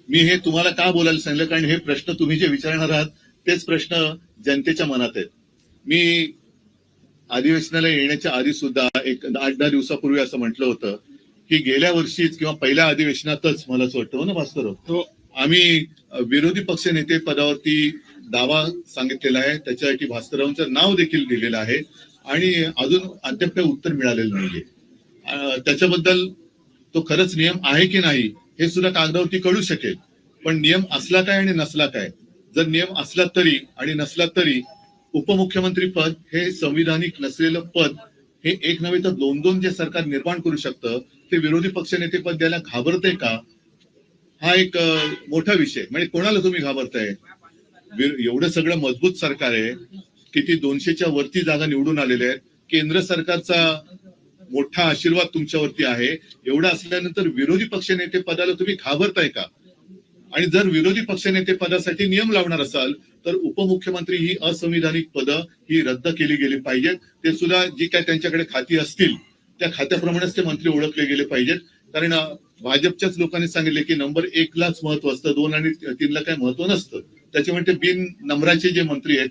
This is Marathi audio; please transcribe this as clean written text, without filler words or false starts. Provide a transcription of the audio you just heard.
मी हे तुम्हाला का बोलायला सांगितलं, कारण हे प्रश्न तुम्ही जे विचारणार आहात तेच प्रश्न जनतेच्या मनात आहेत. मी अधिवेशनाला येण्याच्या आधी सुद्धा एक 8-10 दिवसापूर्वी असं म्हटलं होतं की गेल्या वर्षीच किंवा पहिल्या अधिवेशनातच मला असं वाटतं ना भास्करराव, आम्ही विरोधी पक्ष नेते पदावरती दावा सांगितलेला आहे, त्याच्यासाठी भास्कररावांचं नाव देखील दिलेलं आहे आणि अजून अद्याप काही उत्तर मिळालेलं नाहीये. त्याच्याबद्दल तो खरंच नियम आहे की नाही हे सुद्धा कागदावरती कळू शकेल, पण नियम असला काय आणि नसला काय. जर नियम असला तरी आणि नसला तरी उपमुख्यमंत्री पद हे संविधानिक नसलेलं पद हे एक नव्हे तर दोन दोन जे सरकार निर्माण करू शकतं ते विरोधी पक्षनेते पद द्यायला घाबरते का, हा एक मोठा विषय. म्हणजे कोणाला तुम्ही घाबरताय? एवढं सगळं मजबूत सरकार आहे, किती 200च्या वरती जागा निवडून आलेल्या आहेत, केंद्र सरकारचा मोठा आशीर्वाद तुमच्यावरती आहे. एवढं असल्यानंतर विरोधी पक्षनेते पदाला तुम्ही घाबरताय का? आणि जर विरोधी पक्षनेते पदासाठी नियम लावणार असाल तर उपमुख्यमंत्री ही असंविधानिक पदं ही रद्द केली गेली पाहिजेत. ते सुद्धा जी काय त्यांच्याकडे खाती असतील त्या खात्याप्रमाणेच ते मंत्री ओळखले गेले पाहिजेत. कारण भाजपच्याच लोकांनी सांगितले की नंबर 1लाच महत्व असतं, 2 आणि 3ला काही महत्व नसतं. त्याच्यामुळे ते बिन नंबराचे जे मंत्री आहेत